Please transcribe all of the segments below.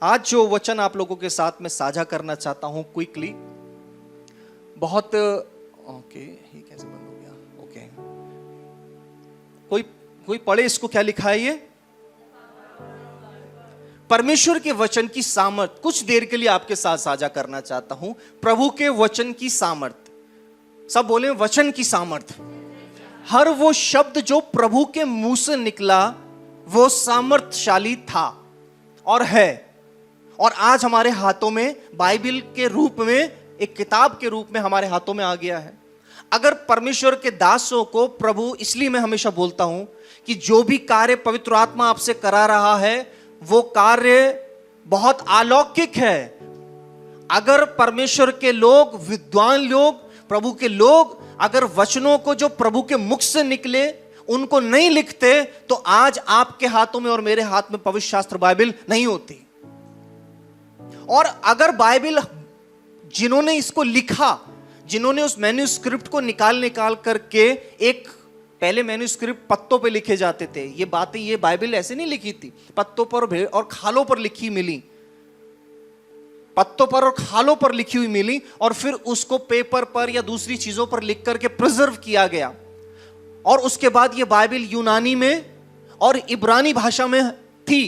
आज जो वचन आप लोगों के साथ में साझा करना चाहता हूं क्विकली, बहुत ओके, ये कैसे बंद हो गया? ओके, कोई पढ़े इसको, क्या लिखा है ये? परमेश्वर के वचन की सामर्थ कुछ देर के लिए आपके साथ साझा करना चाहता हूं। प्रभु के वचन की सामर्थ, सब बोले वचन की सामर्थ। हर वो शब्द जो प्रभु के मुंह से निकला वो सामर्थशाली था और है, और आज हमारे हाथों में बाइबल के रूप में, एक किताब के रूप में हमारे हाथों में आ गया है। अगर परमेश्वर के दासों को प्रभु, इसलिए मैं हमेशा बोलता हूं कि जो भी कार्य पवित्र आत्मा आपसे करा रहा है वो कार्य बहुत अलौकिक है। अगर परमेश्वर के लोग, विद्वान लोग, प्रभु के लोग अगर वचनों को जो प्रभु के मुख से निकले उनको नहीं लिखते तो आज आपके हाथों में और मेरे हाथ में पवित्र शास्त्र बाइबल नहीं होती। और अगर बाइबल, जिन्होंने इसको लिखा, जिन्होंने उस मैन्यूस्क्रिप्ट को निकाल करके, एक पहले मैन्यूस्क्रिप्ट पत्तों पे लिखे जाते थे, ये बातें, ये बाइबल ऐसे नहीं लिखी थी, पत्तों पर और खालों पर लिखी मिली, पत्तों पर और खालों पर लिखी हुई मिली, और फिर उसको पेपर पर या दूसरी चीजों पर लिख करके प्रिजर्व किया गया। और उसके बाद ये बाइबल यूनानी में और इब्रानी भाषा में थी,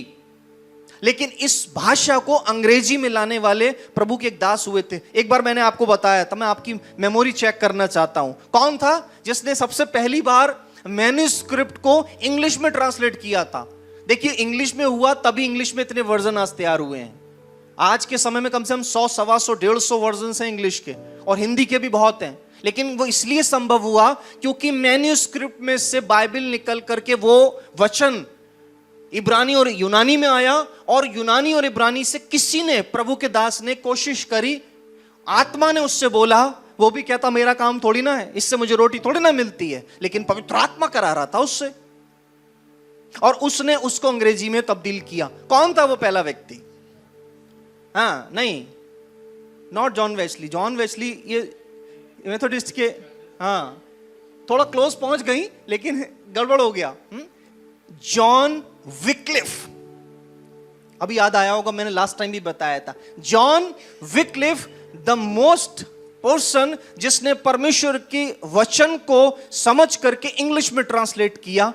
लेकिन इस भाषा को अंग्रेजी में लाने वाले प्रभु के एक दास हुए थे। एक बार मैंने आपको बताया था, मैं आपकी मेमोरी चेक करना चाहता हूं, कौन था जिसने सबसे पहली बार मैन्यूस्क्रिप्ट को इंग्लिश में ट्रांसलेट किया था? देखिए, इंग्लिश में हुआ तभी इंग्लिश में इतने वर्जन आज तैयार हुए हैं। आज के समय में कम से कम 100, 125, 150 वर्जन हैं इंग्लिश के, और हिंदी के भी बहुत हैं। लेकिन वो इसलिए संभव हुआ क्योंकि मैन्यूस्क्रिप्ट में से बाइबल निकल करके वो वचन इब्रानी और यूनानी में आया, और यूनानी और इब्रानी से किसी ने, प्रभु के दास ने कोशिश करी, आत्मा ने उससे बोला, वो भी कहता मेरा काम थोड़ी ना है, इससे मुझे रोटी थोड़ी ना मिलती है, लेकिन पवित्र आत्मा करा रहा था उससे, और उसने उसको अंग्रेजी में तब्दील किया। कौन था वो पहला व्यक्ति? हाँ, नहीं, not John Wesley. John Wesley ये मेथोडिस्ट के, हाँ, थोड़ा क्लोज पहुंच गई लेकिन गड़बड़ हो गया। जॉन विक्लिफ, अभी याद आया होगा, मैंने लास्ट टाइम भी बताया था। John Wycliffe, the most person जिसने परमेश्वर के वचन को समझ करके इंग्लिश में ट्रांसलेट किया।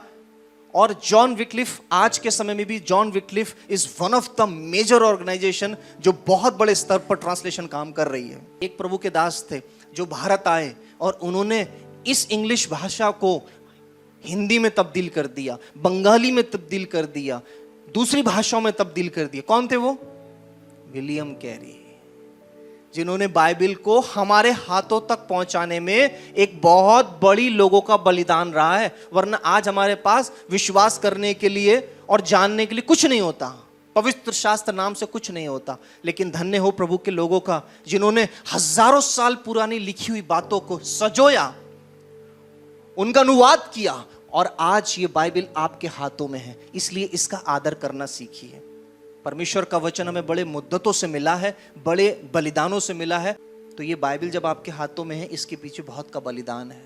और जॉन विक्लिफ, आज के समय में भी John Wycliffe is one of the major organization जो बहुत बड़े स्तर पर ट्रांसलेशन काम कर रही है। एक प्रभु के दास थे जो भारत आए और उन्होंने इस इंग्लिश भाषा को हिंदी में तब्दील कर दिया, बंगाली में तब्दील कर दिया, दूसरी भाषाओं में तब्दील कर दिया। कौन थे वो? विलियम कैरी, जिन्होंने बाइबल को हमारे हाथों तक पहुंचाने में एक बहुत बड़ी लोगों का बलिदान रहा है। वरना आज हमारे पास विश्वास करने के लिए और जानने के लिए कुछ नहीं होता, पवित्र शास्त्र नाम से कुछ नहीं होता। लेकिन धन्य हो प्रभु के लोगों का, जिन्होंने हजारों साल पुरानी लिखी हुई बातों को सजोया, उनका अनुवाद किया, और आज ये बाइबल आपके हाथों में है। इसलिए इसका आदर करना सीखिए। परमेश्वर का वचन हमें बड़े मुद्दतों से मिला है, बड़े बलिदानों से मिला है। तो ये बाइबल जब आपके हाथों में है, इसके पीछे बहुत का बलिदान है।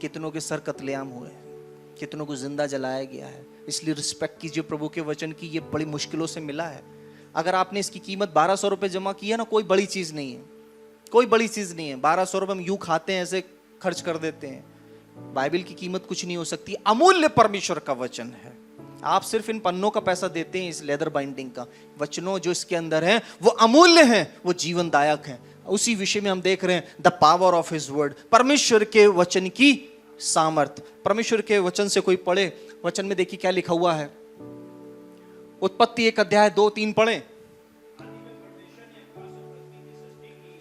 कितनों के सर कत्लेआम हुए, कितनों को जिंदा जलाया गया है। इसलिए रिस्पेक्ट कीजिए प्रभु के वचन की, ये बड़ी मुश्किलों से मिला है। अगर आपने इसकी कीमत 1200 रुपये जमा की है ना, कोई बड़ी चीज नहीं है, कोई बड़ी चीज नहीं है। 1200 रुपये हम यूं खाते हैं, ऐसे खर्च कर देते हैं। बाइबल की कीमत कुछ नहीं हो सकती। अमूल्य परमेश्वर का वचन है। आप सिर्फ इन पन्नों का पैसा देते हैं, इस लेदर बाइंडिंग का। वचनों जो इसके अंदर हैं वो अमूल्य हैं, वो जीवनदायक हैं। उसी विषय में हम देख रहे हैं, the power of his word, परमेश्वर के वचन की सामर्थ। परमेश्वर के वचन से कोई पढ़े, वचन में देखिए क्या लिखा हुआ है। उत्पत्ति 1 अध्याय 2-3 पढ़े,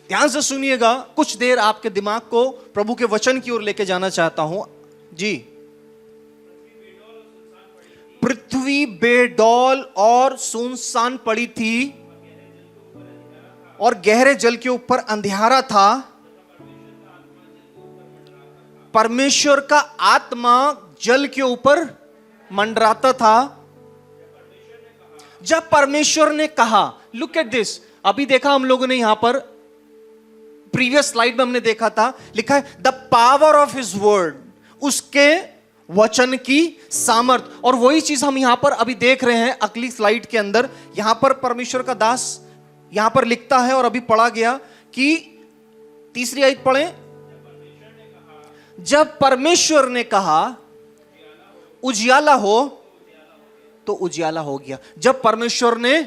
ध्यान से सुनिएगा। कुछ देर आपके दिमाग को प्रभु के वचन की ओर लेके जाना चाहता हूं जी। पृथ्वी बेडौल और सुनसान पड़ी थी, और गहरे जल के ऊपर अंधियारा था। परमेश्वर का आत्मा जल के ऊपर मंडराता था। जब परमेश्वर ने कहा, लुक एट दिस, अभी देखा हम लोगों ने यहां पर प्रीवियस स्लाइड में हमने देखा था, लिखा है the power of his word, उसके वचन की सामर्थ। और वही चीज हम यहां पर अभी देख रहे हैं अगली स्लाइड के अंदर। यहां पर परमेश्वर का दास यहां पर लिखता है और अभी पढ़ा गया कि तीसरी आयत पढ़ें, जब परमेश्वर ने कहा उजियाला हो तो उजियाला हो गया। जब परमेश्वर ने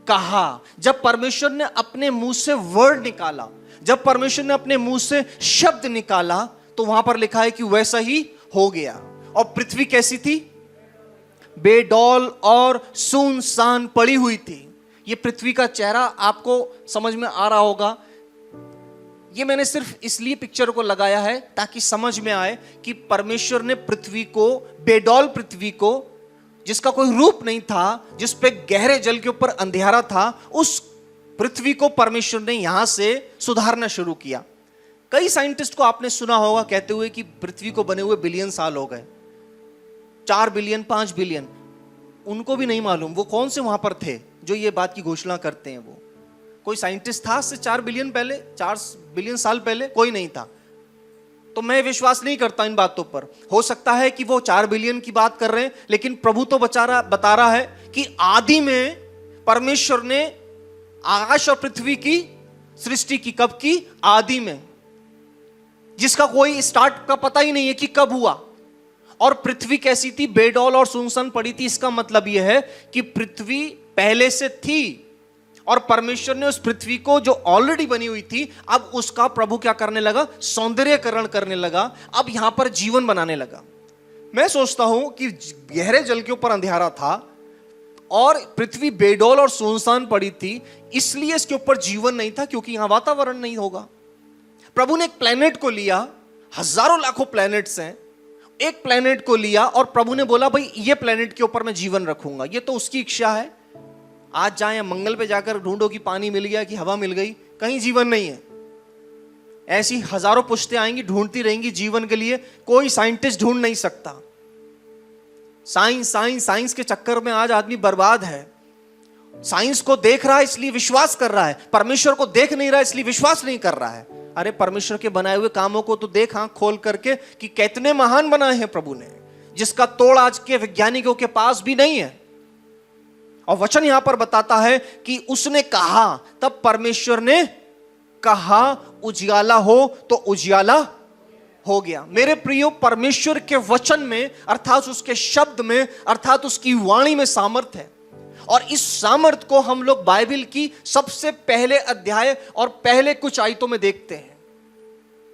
कहा, जब परमेश्वर ने अपने मुंह से वर्ड निकाला, जब परमेश्वर ने अपने मुंह से शब्द निकाला, तो वहां पर लिखा है कि वैसा ही हो गया। और पृथ्वी कैसी थी? बेडौल और सुनसान पड़ी हुई थी। ये पृथ्वी का चेहरा आपको समझ में आ रहा होगा। ये मैंने सिर्फ इसलिए पिक्चर को लगाया है ताकि समझ में आए कि परमेश्वर ने पृथ्वी को, बेडौल पृथ्वी को, जिसका कोई रूप नहीं था, जिस पे गहरे जल के ऊपर अंधेरा था, उस पृथ्वी को परमेश्वर ने यहां से सुधारना शुरू किया। कई साइंटिस्ट को आपने सुना होगा कहते हुए कि पृथ्वी को बने हुए बिलियन साल हो गए, 4 बिलियन 5 बिलियन। उनको भी नहीं मालूम वो कौन से वहां पर थे जो ये बात की घोषणा करते हैं। वो कोई साइंटिस्ट था से 4 बिलियन पहले, 4 बिलियन साल पहले? कोई नहीं था। तो मैं विश्वास नहीं करता इन बातों पर। हो सकता है कि वो 4 बिलियन की बात कर रहे हैं, लेकिन प्रभु तो बता रहा है कि आदि में परमेश्वर ने आकाश और पृथ्वी की सृष्टि की। कब की? आदि में, जिसका कोई स्टार्ट का पता ही नहीं है कि कब हुआ। और पृथ्वी कैसी थी? बेडौल और सुनसान पड़ी थी। इसका मतलब यह है कि पृथ्वी पहले से थी और परमेश्वर ने उस पृथ्वी को जो ऑलरेडी बनी हुई थी, अब उसका प्रभु क्या करने लगा? सौंदर्यकरण करने लगा। अब यहां पर जीवन बनाने लगा। मैं सोचता हूं कि गहरे जल के ऊपर अंधेरा था और पृथ्वी बेडौल और सुनसान पड़ी थी, इसलिए इसके ऊपर जीवन नहीं था, क्योंकि यहां वातावरण नहीं होगा। प्रभु ने एक प्लेनेट को लिया, हजारों लाखों प्लेनेट्स हैं, एक प्लेनेट को लिया और प्रभु ने बोला भाई ये प्लेनेट के ऊपर मैं जीवन रखूंगा। ये तो उसकी इच्छा है। आज जाए मंगल पे जाकर ढूंढो कि पानी मिल गया कि हवा मिल गई, कहीं जीवन नहीं है। ऐसी हजारों पुश्तें आएंगी, ढूंढती रहेंगी जीवन के लिए, कोई साइंटिस्ट ढूंढ नहीं सकता। साइंस के चक्कर में आज आदमी बर्बाद है। साइंस को देख रहा है इसलिए विश्वास कर रहा है, परमेश्वर को देख नहीं रहा है इसलिए विश्वास नहीं कर रहा है। अरे परमेश्वर के बनाए हुए कामों को तो देख आंख खोल करके कि कितने महान बनाए हैं प्रभु ने, जिसका तोड़ आज के वैज्ञानिकों के पास भी नहीं है। और वचन यहां पर बताता है कि उसने कहा, तब परमेश्वर ने कहा उजियाला हो तो उजियाला हो गया। मेरे प्रियो, परमेश्वर के वचन में अर्थात उसके शब्द में अर्थात उसकी वाणी में सामर्थ है। और इस सामर्थ को हम लोग बाइबल की सबसे पहले अध्याय और पहले कुछ आयतों में देखते हैं।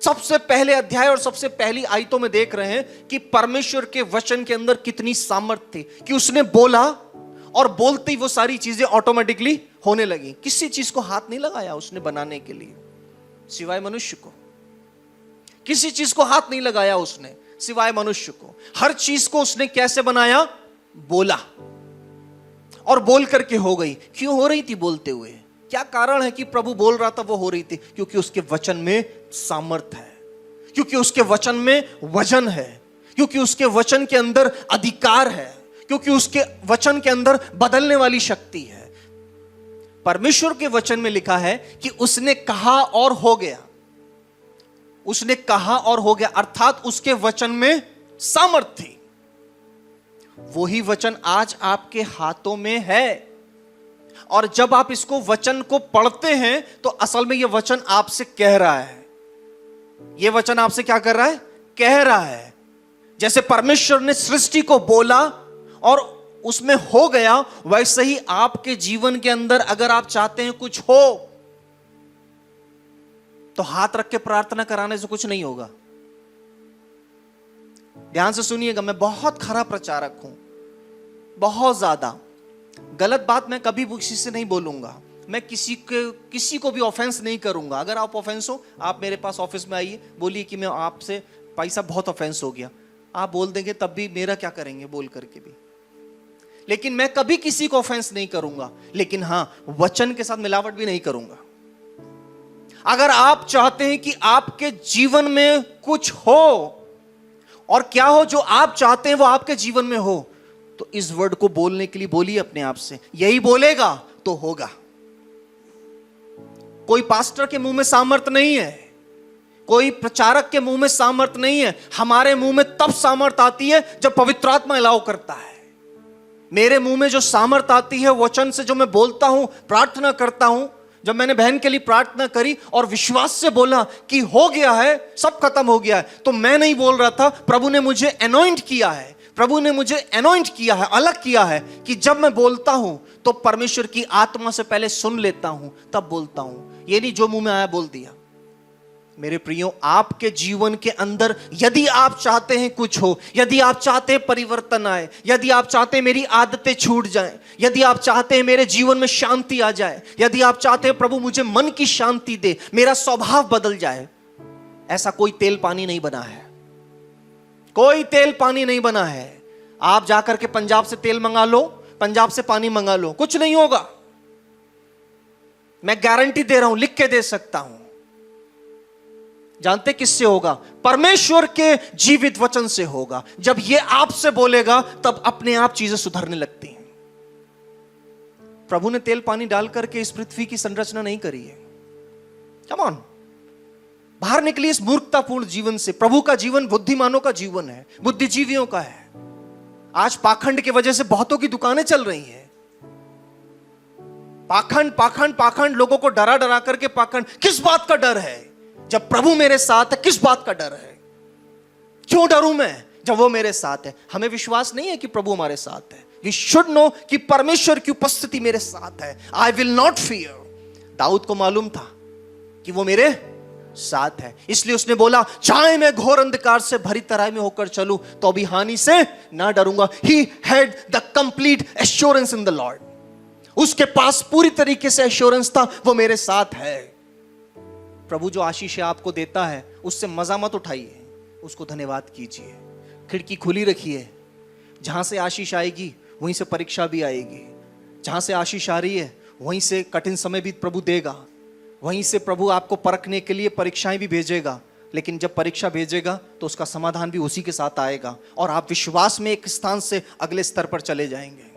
सबसे पहले अध्याय और सबसे पहली आयतों में देख रहे हैं कि परमेश्वर के वचन के अंदर कितनी सामर्थ थी कि उसने बोला और बोलते ही वो सारी चीजें ऑटोमेटिकली होने लगी। किसी चीज को हाथ नहीं लगाया उसने बनाने के लिए सिवाय मनुष्य को। किसी चीज को हाथ नहीं लगाया उसने सिवाय मनुष्य को। हर चीज को उसने कैसे बनाया? बोला, और बोल करके हो गई। क्यों हो रही थी बोलते हुए? क्या कारण है कि प्रभु बोल रहा था वो हो रही थी? क्योंकि उसके वचन में सामर्थ है, क्योंकि उसके वचन में वजन है, क्योंकि उसके वचन के अंदर अधिकार है, क्योंकि उसके वचन के अंदर बदलने वाली शक्ति है। परमेश्वर के वचन में लिखा है कि उसने कहा और हो गया। उसने कहा और हो गया, अर्थात उसके वचन में सामर्थ थी। वही वचन आज आपके हाथों में है। और जब आप इसको वचन को पढ़ते हैं तो असल में यह वचन आपसे कह रहा है। यह वचन आपसे क्या कर रहा है? कह रहा है। जैसे परमेश्वर ने सृष्टि को बोला और उसमें हो गया, वैसे ही आपके जीवन के अंदर अगर आप चाहते हैं कुछ हो तो हाथ रख के प्रार्थना कराने से कुछ नहीं होगा। ध्यान से सुनिएगा, मैं बहुत खराब प्रचारक हूं, बहुत ज्यादा गलत बात मैं कभी किसी से नहीं बोलूंगा। मैं किसी को भी ऑफेंस नहीं करूंगा। अगर आप ऑफेंस हो, आप मेरे पास ऑफिस में आइए, बोलिए कि मैं आपसे भाई साहब बहुत ऑफेंस हो गया। आप बोल देंगे तब भी मेरा क्या करेंगे बोल करके भी। लेकिन मैं कभी किसी को ऑफेंस नहीं करूंगा, लेकिन हां वचन के साथ मिलावट भी नहीं करूंगा। अगर आप चाहते हैं कि आपके जीवन में कुछ हो और क्या हो जो आप चाहते हैं वो आपके जीवन में हो, तो इस वर्ड को बोलने के लिए बोलिए अपने आप से, यही बोलेगा तो होगा। कोई पास्टर के मुंह में सामर्थ नहीं है, कोई प्रचारक के मुंह में सामर्थ नहीं है। हमारे मुंह में तब सामर्थ आती है जब पवित्र आत्मा अलाउ करता है। मेरे मुंह में जो सामर्थ आती है वचन से, जो मैं बोलता हूं, प्रार्थना करता हूं, जब मैंने बहन के लिए प्रार्थना करी और विश्वास से बोला कि हो गया है, सब खत्म हो गया है, तो मैं नहीं बोल रहा था, प्रभु ने मुझे अनॉइंट किया है, प्रभु ने मुझे अनॉइंट किया है, अलग किया है कि जब मैं बोलता हूं तो परमेश्वर की आत्मा से पहले सुन लेता हूं, तब बोलता हूं। ये नहीं जो मुंह में आया बोल दिया। मेरे प्रियो, आपके जीवन के अंदर यदि आप चाहते हैं कुछ हो, यदि आप चाहते हैं परिवर्तन आए, यदि आप चाहते हैं मेरी आदतें छूट जाएं, यदि आप चाहते हैं मेरे जीवन में शांति आ जाए, यदि आप चाहते हैं प्रभु मुझे मन की शांति दे, मेरा स्वभाव बदल जाए, ऐसा कोई तेल पानी नहीं बना है, कोई तेल पानी नहीं बना है। आप जाकर के पंजाब से तेल मंगा लो, पंजाब से पानी मंगा लो, कुछ नहीं होगा। मैं गारंटी दे रहा हूं, लिख के दे सकता हूं। जानते किससे होगा? परमेश्वर के जीवित वचन से होगा। जब ये आपसे बोलेगा तब अपने आप चीजें सुधरने लगती हैं। प्रभु ने तेल पानी डाल करके इस पृथ्वी की संरचना नहीं करी है। कम ऑन, बाहर निकलिए इस मूर्खतापूर्ण जीवन से। प्रभु का जीवन बुद्धिमानों का जीवन है, बुद्धिजीवियों का है। आज पाखंड की वजह से बहुतों की दुकानें चल रही हैं। पाखंड पाखंड पाखंड, लोगों को डरा डरा करके पाखंड। किस बात का डर है? जब प्रभु मेरे साथ है, किस बात का डर है? क्यों डरूं मैं जब वो मेरे साथ है? हमें विश्वास नहीं है कि प्रभु हमारे साथ है। वी शुड नो कि परमेश्वर की उपस्थिति मेरे साथ है। I will not fear. दाऊद को मालूम था कि वो मेरे साथ है, इसलिए उसने बोला, चाहे मैं घोर अंधकार से भरी तराई में होकर चलूं तो भी हानि से ना डरूंगा। He had the complete assurance in the lord. उसके पास पूरी तरीके से एश्योरेंस था, वो मेरे साथ है। प्रभु जो आशीष आपको देता है उससे मजा मत उठाइए, उसको धन्यवाद कीजिए। खिड़की खुली रखिए, जहां से आशीष आएगी वहीं से परीक्षा भी आएगी। जहां से आशीष आ रही है वहीं से कठिन समय भी प्रभु देगा, वहीं से प्रभु आपको परखने के लिए परीक्षाएं भी भेजेगा। लेकिन जब परीक्षा भेजेगा तो उसका समाधान भी उसी के साथ आएगा और आप विश्वास में एक स्थान से अगले स्तर पर चले जाएंगे।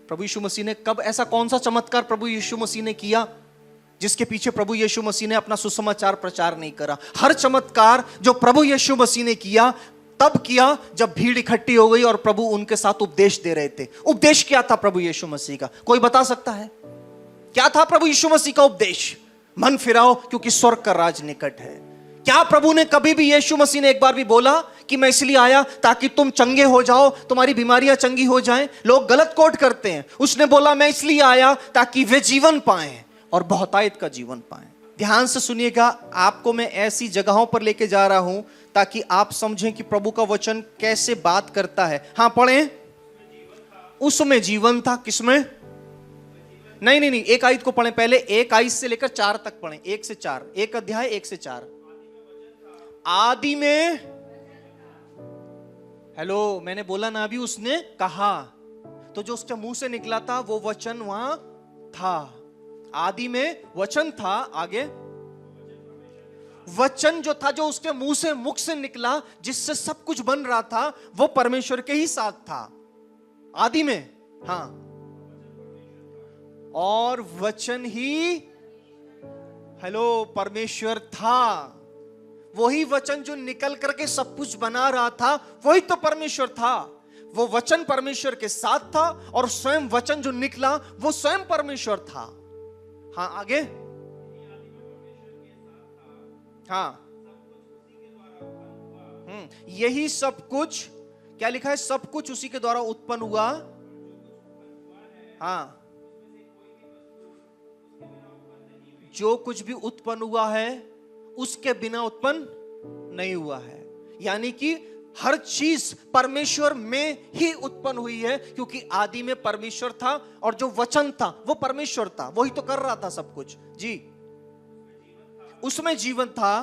प्रभु यीशु मसीह ने कब, ऐसा कौन सा चमत्कार प्रभु यीशु मसीह ने किया जिसके पीछे प्रभु यीशु मसीह ने अपना सुसमाचार प्रचार नहीं करा? हर चमत्कार जो प्रभु यीशु मसीह ने किया तब किया जब भीड़ इकट्ठी हो गई और प्रभु उनके साथ उपदेश दे रहे थे। उपदेश क्या था प्रभु यीशु मसीह का? कोई बता सकता है? क्या था प्रभु यीशु मसीह का उपदेश? मन फिराओ क्योंकि स्वर्ग का राज निकट है। क्या प्रभु ने कभी भी, यीशु मसीह ने एक बार भी बोला कि मैं इसलिए आया ताकि तुम चंगे हो जाओ, तुम्हारी बीमारियां चंगी हो जाएं? लोग गलत कोट करते हैं। उसने बोला मैं इसलिए आया ताकि वे जीवन पाएं और बहुतायत का जीवन पाएं। ध्यान से सुनिएगा, आपको मैं ऐसी जगहों पर लेके जा रहा हूं ताकि आप समझें कि प्रभु का वचन कैसे बात करता है। हां पढ़ें, उसमें जीवन था। किसमें? नहीं, एक आयत को पढ़ें पहले। एक आयत से लेकर 4 तक पढ़ें, 1 से 4, एक अध्याय 1 से 4। आदि में, हेलो, मैंने बोला ना अभी, उसने कहा, तो जो उसके मुंह से निकला था वो वचन वहां था। आदि में वचन था, आगे वचन जो था, जो उसके मुंह से, मुख से निकला, जिससे सब कुछ बन रहा था, वो परमेश्वर के ही साथ था आदि में। हां, और वचन ही, हेलो, परमेश्वर था। वही वचन जो निकल करके सब कुछ बना रहा था, वही तो परमेश्वर था। वो वचन परमेश्वर के साथ था और स्वयं वचन जो निकला वो स्वयं परमेश्वर था। हाँ, आगे। हाँ, यही सब कुछ, क्या लिखा है? सब कुछ उसी के द्वारा उत्पन्न हुआ। हाँ, जो कुछ भी उत्पन्न हुआ है उसके बिना उत्पन्न नहीं हुआ है। यानी कि हर चीज परमेश्वर में ही उत्पन्न हुई है, क्योंकि आदि में परमेश्वर था और जो वचन था वो परमेश्वर था, वही तो कर रहा था सब कुछ। जी, उसमें जीवन था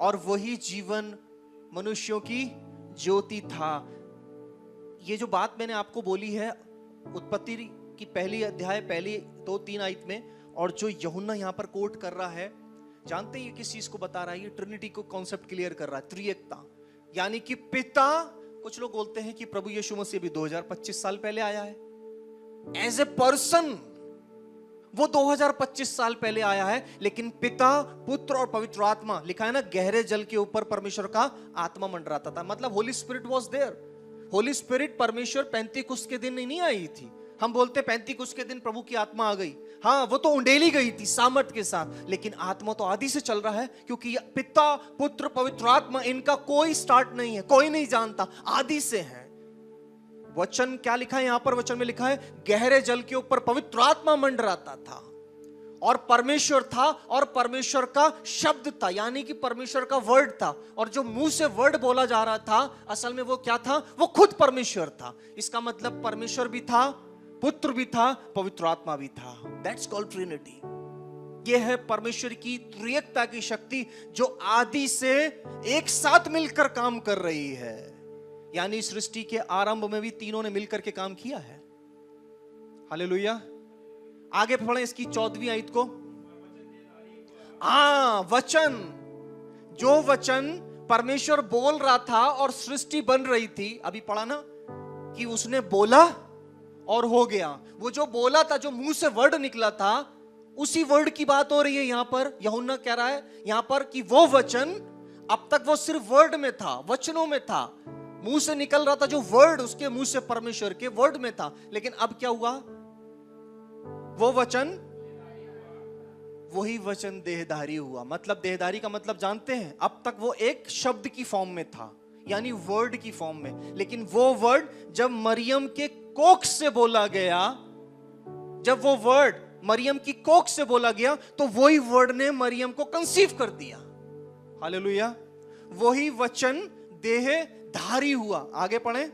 और वही जीवन मनुष्यों की ज्योति था। ये जो बात मैंने आपको बोली है उत्पत्ति की पहली अध्याय, पहली 2-3 आयत में, और जो यूहन्ना यहां पर कोट कर रहा है, जानते हैं ये किस चीज को बता रहा है? ये ट्रिनिटी को कॉन्सेप्ट क्लियर कर रहा है, त्रिएकता। यानी कि पिता, कुछ लोग बोलते हैं कि प्रभु यीशु मसीह भी 2025 साल पहले आया है। एज ए पर्सन वो 2025 साल पहले आया है, लेकिन पिता, पुत्र और पवित्र आत्मा, लिखा है ना, गहरे जल के ऊपर परमेश्वर का आत्मा मंडराता था। मतलब holy spirit was there. Holy spirit परमेश्वर पेंतीकुस्त के दिन नहीं आई थी। हम बोलते पेंतीकुस्त के दिन प्रभु की आत्मा आ गई, हाँ वो तो उंडेली गई थी सामर्थ के साथ, लेकिन आत्मा तो आदि से चल रहा है, क्योंकि पिता, पुत्र, पवित्र आत्मा, इनका कोई स्टार्ट नहीं है, कोई नहीं जानता, आदि से है। वचन क्या लिखा है यहां पर? वचन में लिखा है गहरे जल के ऊपर पवित्र आत्मा मंडराता था, और परमेश्वर था, और परमेश्वर का शब्द था, यानी कि परमेश्वर का वर्ड था। और जो मुंह से वर्ड बोला जा रहा था, असल में वो क्या था? वो खुद परमेश्वर था। इसका मतलब परमेश्वर भी था, पुत्र भी था, पवित्र आत्मा भी था। That's called Trinity. ये है परमेश्वर की त्रिएकता की शक्ति, जो आदि से एक साथ मिलकर काम कर रही है। यानी सृष्टि के आरंभ में भी तीनों ने मिलकर के काम किया है। हालेलुया। आगे पढ़ें इसकी 14वीं आयत को। वचन, जो वचन परमेश्वर बोल रहा था और सृष्टि बन रही थी, अभी पढ़ा ना कि उसने बोला और हो गया। वो जो बोला था, जो मुंह से वर्ड निकला था, उसी वर्ड की बात हो रही है यहां पर। यूहन्ना कह रहा है यहां पर कि वो वचन, अब तक वो सिर्फ वर्ड में था, वचनों में था, मुंह से निकल रहा था, जो वर्ड उसके मुंह से परमेश्वर के वर्ड में था। लेकिन अब क्या हुआ? वो वचन, वही वचन देहधारी हुआ। मतलब देहधारी का मतलब जानते हैं? अब तक वो एक शब्द की फॉर्म में था, यानी वर्ड की फॉर्म में, लेकिन वो वर्ड जब मरियम के कोख से बोला गया, जब वो वर्ड मरियम की कोख से बोला गया, तो वही वर्ड ने मरियम को कंसीव कर दिया। हालेलुया। वही वचन देहधारी हुआ। आगे पढ़ें।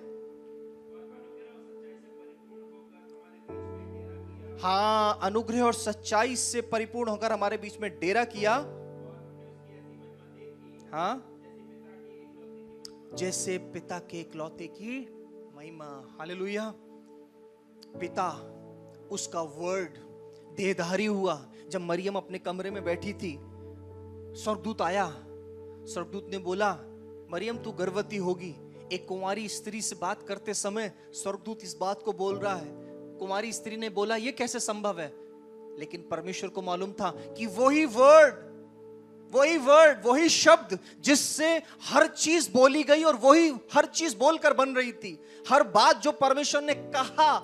हाँ, अनुग्रह और सच्चाई से परिपूर्ण होकर हमारे बीच में डेरा किया। हाँ, जैसे पिता के इकलौते की महिमा। हालेलुया। पिता, उसका वर्ड देहधारी हुआ। जब मरियम अपने कमरे में बैठी थी, स्वर्गदूत आया। स्वर्गदूत ने बोला, मरियम तू गर्भवती होगी। एक कुंवारी स्त्री से बात करते समय स्वर्गदूत इस बात को बोल रहा है। कुंवारी स्त्री ने बोला, यह कैसे संभव है? लेकिन परमेश्वर को मालूम था कि वही वर्ड, वही शब्द जिससे हर चीज बोली गई, और वही हर चीज बोलकर बन रही थी। हर बात जो परमेश्वर ने कहा,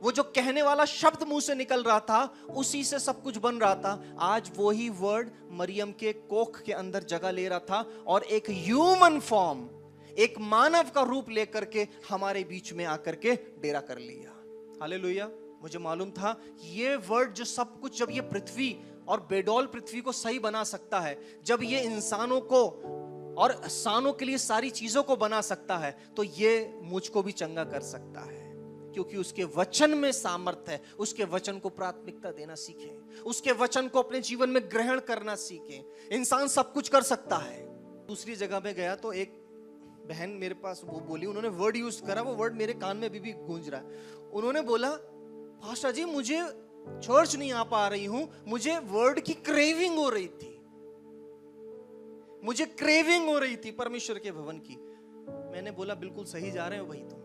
वो जो कहने वाला शब्द मुंह से निकल रहा था, उसी से सब कुछ बन रहा था। आज वही वर्ड मरियम के कोख के अंदर जगह ले रहा था, और एक ह्यूमन फॉर्म, एक मानव का रूप लेकर के हमारे बीच में आकर के डेरा कर लिया। हालेलुया। मुझे मालूम था ये वर्ड जो सब कुछ, जब ये पृथ्वी और बेडौल पृथ्वी को सही बना सकता है, जब ये इंसानों को और इंसानों के लिए सारी चीजों को बना सकता है, तो ये मुझको भी चंगा कर सकता है, क्योंकि उसके वचन में सामर्थ है। उसके वचन को प्राथमिकता देना सीखें, उसके वचन को अपने जीवन में ग्रहण करना सीखें। इंसान सब कुछ कर सकता है। दूसरी जगह में गया तो एक बहन मेरे पास वो बोली, उन्होंने वर्ड यूज करा, वो वर्ड मेरे कान में भी गूंज रहा है। उन्होंने बोला, पास्टर जी मुझे चर्च नहीं आ पा रही हूं, मुझे वर्ड की क्रेविंग हो रही थी, मुझे क्रेविंग हो रही थी परमेश्वर के भवन की। मैंने बोला, बिल्कुल सही जा रहे हो भाई तुम,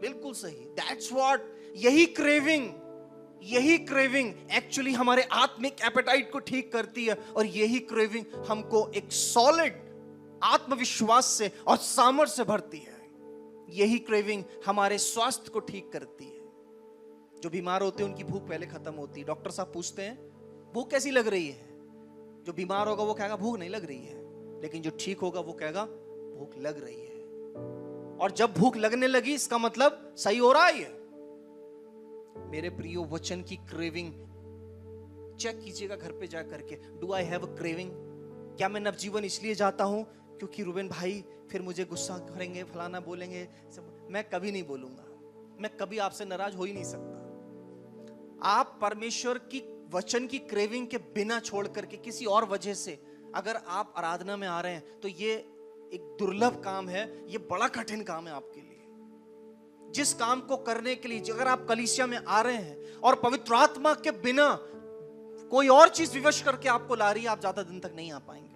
बिल्कुल सही। दैट्स व्हाट, यही क्रेविंग एक्चुअली हमारे आत्मिक एपेटाइट को ठीक करती है, और यही क्रेविंग हमको एक सॉलिड आत्मविश्वास से और सामर्थ्य से भरती है। यही क्रेविंग हमारे स्वास्थ्य को ठीक करती है। जो बीमार होते हैं उनकी भूख पहले खत्म होती है। डॉक्टर साहब पूछते हैं भूख कैसी लग रही है? जो बीमार होगा वो कहेगा भूख नहीं लग रही है, लेकिन जो ठीक होगा वो कहेगा भूख लग रही है। और जब भूख लगने लगी, इसका मतलब सही हो रहा है। मेरे प्रियो, वचन की क्रेविंग चेक कीजिएगा घर पे जा करके। Do I have a craving? क्या मैं नवजीवन इसलिए जाता हूं क्योंकि रूबेन भाई फिर मुझे गुस्सा करेंगे, फलाना बोलेंगे? मैं कभी नहीं बोलूंगा, मैं कभी आपसे नाराज हो ही नहीं सकता। आप परमेश्वर की वचन की क्रेविंग के बिना छोड़ करके किसी और वजह से अगर आप आराधना में आ रहे हैं, तो ये एक दुर्लभ काम है, ये बड़ा कठिन काम है आपके लिए। जिस काम को करने के लिए अगर आप कलीसिया में आ रहे हैं और पवित्र आत्मा के बिना कोई और चीज विवश करके आपको ला रही है, आप ज्यादा दिन तक नहीं आ पाएंगे।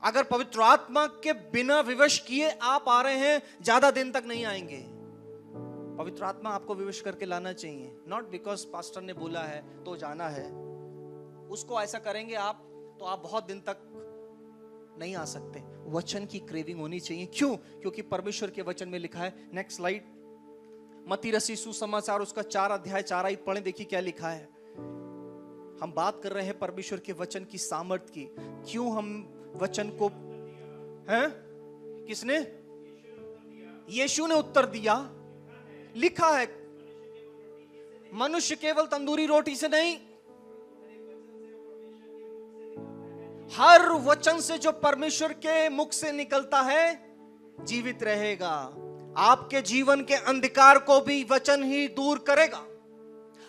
अगर पवित्र आत्मा के बिना विवश किए आप आ रहे हैं, ज्यादा दिन तक नहीं आएंगे। पवित्र आत्मा आपको विवश करके लाना चाहिए, नॉट बिकॉज पास्टर ने बोला है तो जाना है। उसको ऐसा करेंगे आप तो आप बहुत दिन तक नहीं आ सकते। वचन की क्रेविंग होनी चाहिए। क्यों? क्योंकि परमेश्वर के वचन में लिखा है, नेक्स्ट स्लाइड, मत्ती रसी सुसमाचार उसका 4 अध्याय 4 आयत पढ़ें, देखिए क्या लिखा है। हम बात कर रहे हैं परमेश्वर के वचन की सामर्थ की। क्यों हम वचन को, हैं? किसने? यीशु ने उत्तर दिया, लिखा है मनुष्य केवल तंदूरी रोटी से नहीं, हर वचन से जो परमेश्वर के मुख से निकलता है जीवित रहेगा। आपके जीवन के अंधकार को भी वचन ही दूर करेगा।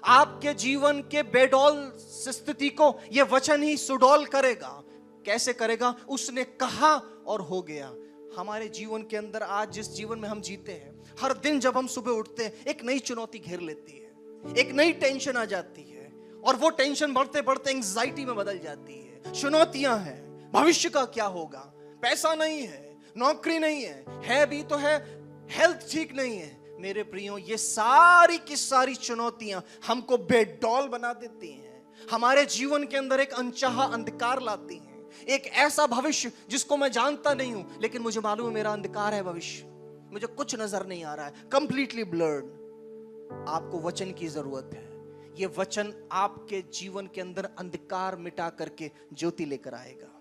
आपके जीवन के बेडौल स्थिति को यह वचन ही सुडौल करेगा। कैसे करेगा? उसने कहा और हो गया। हमारे जीवन के अंदर आज जिस जीवन में हम जीते हैं, हर दिन जब हम सुबह उठते हैं एक नई चुनौती घेर लेती है, एक नई टेंशन आ जाती है, और वो टेंशन बढ़ते बढ़ते एंजाइटी में बदल जाती है। चुनौतियां हैं, भविष्य का क्या होगा, पैसा नहीं है, नौकरी नहीं है भी तो है, हेल्थ ठीक नहीं है। मेरे प्रियो, ये सारी की सारी चुनौतियां हमको बेडौल बना देती हैं, हमारे जीवन के अंदर एक अनचाहा अंधकार लाती हैं, एक ऐसा भविष्य जिसको मैं जानता नहीं हूं, लेकिन मुझे मालूम है मेरा अंधकार है भविष्य, मुझे कुछ नजर नहीं आ रहा है, कंप्लीटली ब्लर्ड। आपको वचन की जरूरत है। ये वचन आपके जीवन के अंदर अंधकार मिटा करके ज्योति लेकर आएगा।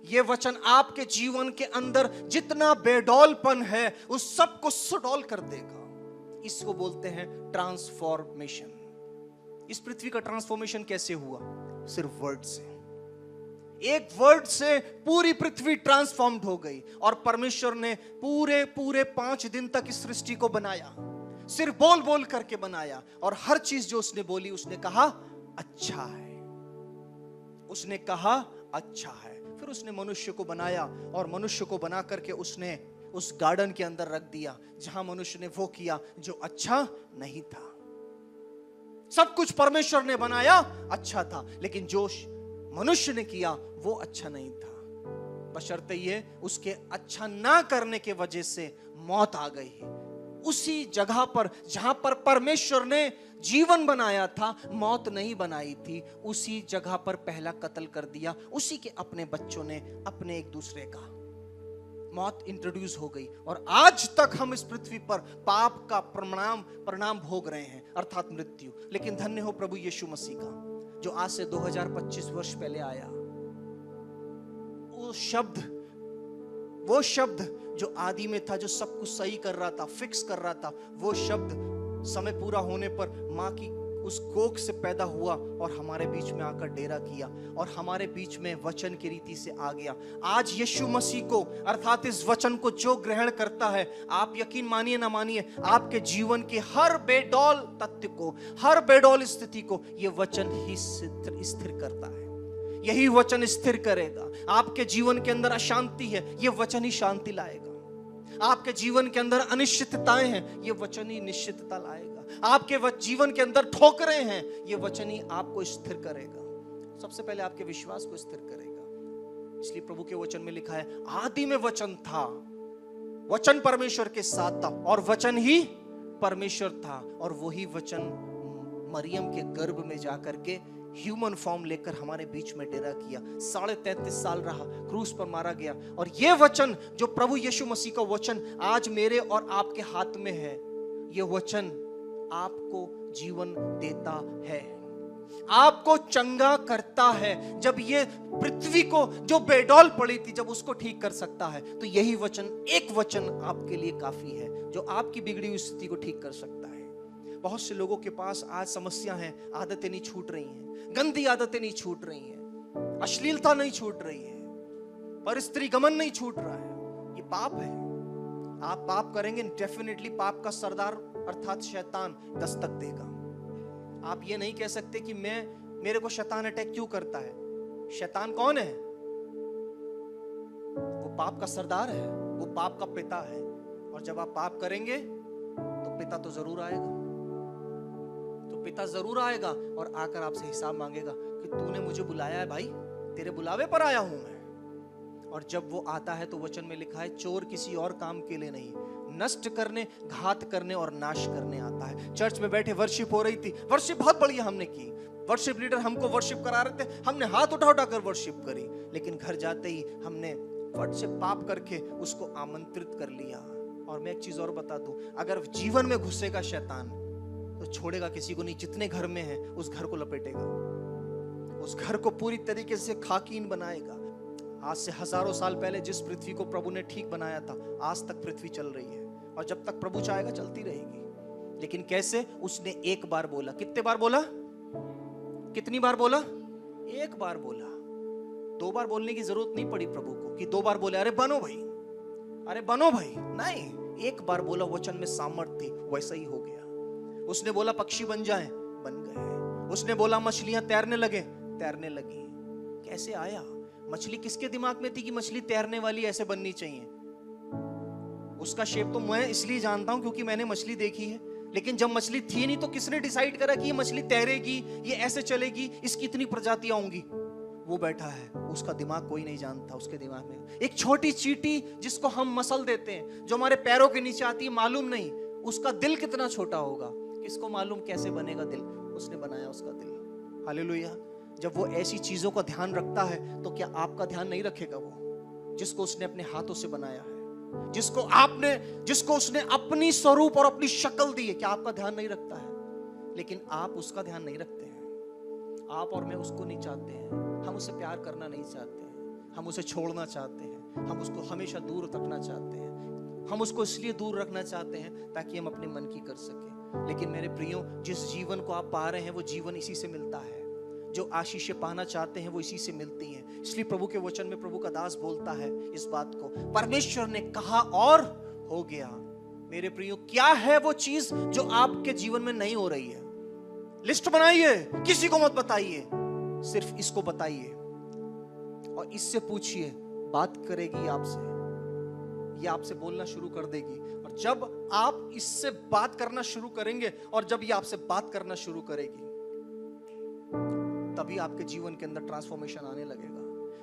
ये वचन आपके जीवन के अंदर जितना बेडौलपन है उस सब को सुडौल कर देगा। इसको बोलते हैं ट्रांसफॉर्मेशन। इस पृथ्वी का ट्रांसफॉर्मेशन कैसे हुआ? सिर्फ वर्ड से। एक वर्ड से पूरी पृथ्वी ट्रांसफॉर्म्ड हो गई, और परमेश्वर ने पूरे 5 दिन तक इस सृष्टि को बनाया, सिर्फ बोल बोल करके बनाया, और हर चीज जो उसने बोली उसने कहा अच्छा है, उसने कहा अच्छा है। फिर उसने मनुष्य को बनाया, और मनुष्य को बना करके उसने उस गार्डन के अंदर रख दिया जहां मनुष्य ने वो किया जो अच्छा नहीं था। सब कुछ परमेश्वर ने बनाया अच्छा था, लेकिन जो मनुष्य ने किया वो अच्छा नहीं था। बशर्ते ये उसके अच्छा ना करने के वजह से मौत आ गई। उसी जगह पर जहां पर परमेश्वर ने जीवन बनाया था, मौत नहीं बनाई थी, उसी जगह पर पहला कत्ल कर दिया। उसी के अपने बच्चों ने अपने एक दूसरे का, मौत इंट्रोड्यूस हो गई, और आज तक हम इस पृथ्वी पर पाप का परिणाम भोग रहे हैं, अर्थात मृत्यु। लेकिन धन्य हो प्रभु यीशु मसीह का, जो आज से 2025 वर्ष पहले आया। वो शब्द जो आदि में था, जो सब कुछ सही कर रहा था, फिक्स कर रहा था, वो शब्द समय पूरा होने पर मां की उस कोख से पैदा हुआ और हमारे बीच में आकर डेरा किया, और हमारे बीच में वचन की रीति से आ गया। आज यीशु मसीह को, अर्थात इस वचन को जो ग्रहण करता है, आप यकीन मानिए ना मानिए, आपके जीवन के हर बेडौल तथ्य को, हर बेडौल स्थिति को ये वचन ही स्थिर करता है। यही वचन स्थिर करेगा। आपके जीवन के अंदर अशांति है, ये वचन ही शांति लाएगा। आपके जीवन के अंदर अनिश्चितताएं हैं, ये वचन ही निश्चितता लाएगा। आपके जीवन के अंदर ठोकरें हैं, ये वचन ही आपको स्थिर करेगा। सबसे पहले आपके विश्वास को स्थिर करेगा। इसलिए प्रभु के वचन में लिखा है, आदि में वचन था, वचन परमेश्वर के साथ था, और वचन ही परमेश्वर था, और वही वचन मरियम के गर्भ में जाकर के ह्यूमन फॉर्म लेकर हमारे बीच में डेरा किया। 33.5 साल रहा, क्रूस पर मारा गया, और ये वचन जो प्रभु यीशु मसीह का वचन आज मेरे और आपके हाथ में है, ये वचन आपको जीवन देता है, आपको चंगा करता है। जब ये पृथ्वी को जो बेडौल पड़ी थी, जब उसको ठीक कर सकता है, तो यही वचन, एक वचन आपके लिए काफी है, जो आपकी बिगड़ी हुई स्थिति को ठीक कर सकता है। बहुत से लोगों के पास आज समस्या है, आदतें नहीं छूट रही हैं, गंदी आदतें नहीं छूट रही हैं, अश्लीलता नहीं छूट रही है, पर स्त्री गमन नहीं छूट रहा है। ये पाप है। आप पाप करेंगे, डेफिनेटली पाप का सरदार अर्थात शैतान दस्तक देगा। आप ये नहीं कह सकते कि मेरे को शैतान अटैक क्यों करता है। शैतान कौन है? वो पाप का सरदार है, वो पाप का पिता है, और जब आप पाप करेंगे तो पिता तो जरूर आएगा, पिता जरूर आएगा और आकर आपसे हिसाब मांगेगा कि तूने मुझे बुलाया है भाई, तेरे बुलावे पर आया हूं मैं। और जब वो आता है तो वचन में लिखा है, चोर किसी और काम के लिए नहीं, नष्ट करने, घात करने और नाश करने आता है। चर्च में बैठे वर्शिप हो रही थी, वर्शिप बहुत बढ़िया हमने की, वर्शिप लीडर हमको वर्शिप करा रहे थे, हमने हाथ उठा उठा कर वर्शिप करी, लेकिन घर जाते ही हमने फट से पाप करके उसको आमंत्रित कर लिया। और मैं एक चीज और बता दूं, अगर जीवन में घुसेगा शैतान तो छोड़ेगा किसी को नहीं। जितने घर में है उस घर को लपेटेगा, उस घर को पूरी तरीके से खाकीन बनाएगा। आज से हजारों साल पहले जिस पृथ्वी को प्रभु ने ठीक बनाया था, आज तक पृथ्वी चल रही है और जब तक प्रभु चाहेगा चलती रहेगी। लेकिन कैसे? उसने एक बार बोला। कितने बार बोला? कितनी बार बोला? एक बार बोला। दो बार बोलने की जरूरत नहीं पड़ी प्रभु को कि दो बार बोले अरे बनो भाई, अरे बनो भाई, नहीं, एक बार बोला। वचन में सामर्थ थी, वैसा ही हो गया। उसने बोला पक्षी बन जाएं, बन गए। उसने बोला मछलियां तैरने लगे, तैरने लगी। कैसे आया? मछली किसके दिमाग में थी कि मछली तैरने वाली ऐसे बननी चाहिए? उसका शेप तो मैं इसलिए जानता हूं क्योंकि मैंने मछली देखी है, लेकिन जब मछली थी नहीं तो किसने डिसाइड करा कि ये मछली तैरेगी, ये ऐसे चलेगी, इसकी इतनी प्रजातियां होंगी? वो बैठा है, उसका दिमाग कोई नहीं जानता। उसके दिमाग में एक छोटी चींटी जिसको हम मसल देते हैं, जो हमारे पैरों के नीचे आती है, मालूम नहीं उसका दिल कितना छोटा होगा। किसको मालूम कैसे बनेगा दिल? उसने बनाया उसका दिल। हालेलुया। जब वो ऐसी चीजों का ध्यान रखता है तो क्या आपका ध्यान नहीं रखेगा? वो जिसको उसने अपने हाथों से बनाया है, जिसको उसने अपनी स्वरूप और अपनी शक्ल दी है, क्या आपका ध्यान नहीं रखता है? लेकिन आप उसका ध्यान नहीं रखते हैं। आप और मैं उसको नहीं चाहते हैं। हम उससे प्यार करना नहीं चाहते हैं, हम उसे छोड़ना चाहते हैं, हम उसको हमेशा दूर रखना चाहते हैं। हम उसको इसलिए दूर रखना चाहते हैं ताकि हम अपने मन की कर सकें। लेकिन मेरे प्रियो, जिस जीवन को आप पा रहे हैं वो जीवन इसी से मिलता है। जो आशीषें पाना चाहते हैं वो इसी से मिलती हैं। इसलिए प्रभु के वचन में प्रभु का दास बोलता है इस बात को, परमेश्वर ने कहा और हो गया। मेरे प्रियो, क्या है वो चीज जो आपके जीवन में नहीं हो रही है? लिस्ट बनाइए, किसी को मत बताइए, सिर्फ इसको बताइए और इससे पूछिए, बात करेगी आपसे, ये आपसे बोलना शुरू कर देगी। और जब आप इससे बात करना शुरू करेंगे और जब ये आपसे बात करना शुरू करेगी, तभी आपके जीवन के अंदर ट्रांसफॉर्मेशन आने लगेगा,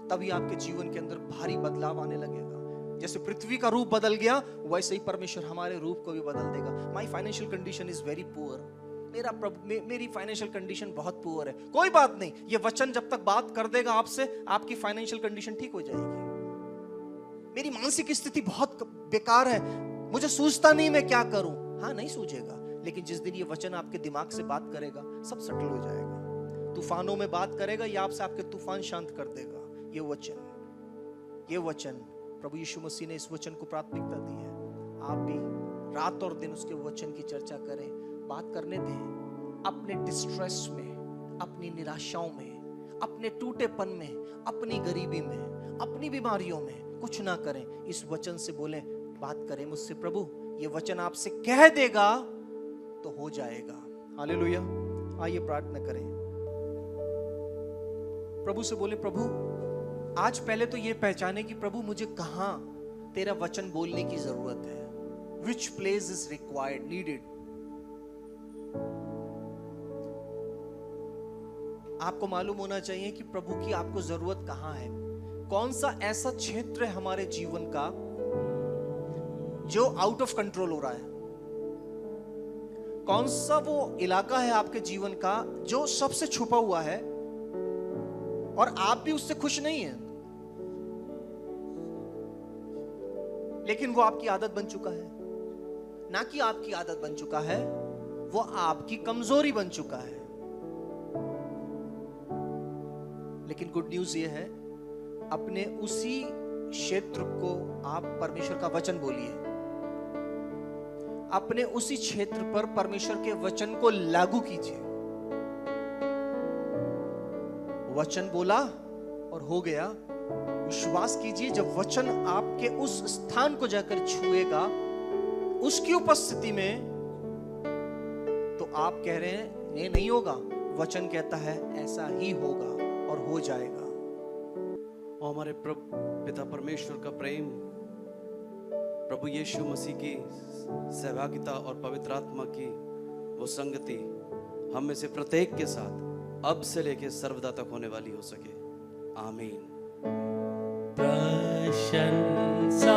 तभी आपके जीवन के अंदर भारी बदलाव आने लगेगा। जैसे पृथ्वी का रूप बदल गया, वैसे ही परमेश्वर हमारे रूप को भी बदल देगा। माई financial condition is very poor, मेरी फाइनेंशियल कंडीशन बहुत पुअर है। कोई बात नहीं, ये वचन जब तक बात कर देगा आपसे, आपकी फाइनेंशियल कंडीशन ठीक हो जाएगी। मेरी मानसिक स्थिति बहुत बेकार है, मुझे सूझता नहीं मैं क्या करूं। हाँ, नहीं सूझेगा, लेकिन जिस दिन ये वचन आपके दिमाग से बात करेगा, सब सेटल हो जाएगा। तूफानों में बात करेगा, ये आपसे आपके तूफान शांत कर देगा। ये वचन प्रभु यीशु मसीह ने इस वचन को प्राथमिकता दी है। आप भी रात और दिन उसके वचन की चर्चा करें, बात करने दें। अपने डिस्ट्रेस में, अपनी निराशाओं में, अपने टूटेपन में, अपनी गरीबी में, अपनी बीमारियों में कुछ ना करें, इस वचन से बोलें, बात करें मुझसे प्रभु, ये वचन आपसे कह देगा तो हो जाएगा। हालेलुया। आइए प्रार्थना करें, प्रभु से बोले, प्रभु आज पहले तो ये पहचाने कि प्रभु मुझे कहां तेरा वचन बोलने की जरूरत है। Which place is required, needed. आपको मालूम होना चाहिए कि प्रभु की आपको जरूरत कहां है। कौन सा ऐसा क्षेत्र है हमारे जीवन का जो आउट ऑफ कंट्रोल हो रहा है? कौन सा वो इलाका है आपके जीवन का जो सबसे छुपा हुआ है और आप भी उससे खुश नहीं हैं, लेकिन वो आपकी आदत बन चुका है? ना कि आपकी आदत बन चुका है, वो आपकी कमजोरी बन चुका है। लेकिन गुड न्यूज ये है, अपने उसी क्षेत्र को आप परमेश्वर का वचन बोलिए, अपने उसी क्षेत्र पर परमेश्वर के वचन को लागू कीजिए। वचन बोला और हो गया। विश्वास कीजिए, जब वचन आपके उस स्थान को जाकर छुएगा, उसकी उपस्थिति में, तो आप कह रहे हैं ये नहीं होगा, वचन कहता है ऐसा ही होगा और हो जाएगा। और हमारे पिता परमेश्वर का प्रेम, प्रभु यीशु मसीह की सहभागिता और पवित्र आत्मा की वो संगति हम में से प्रत्येक के साथ अब से लेकर सर्वदा तक होने वाली हो सके। आमीन। प्रशंसा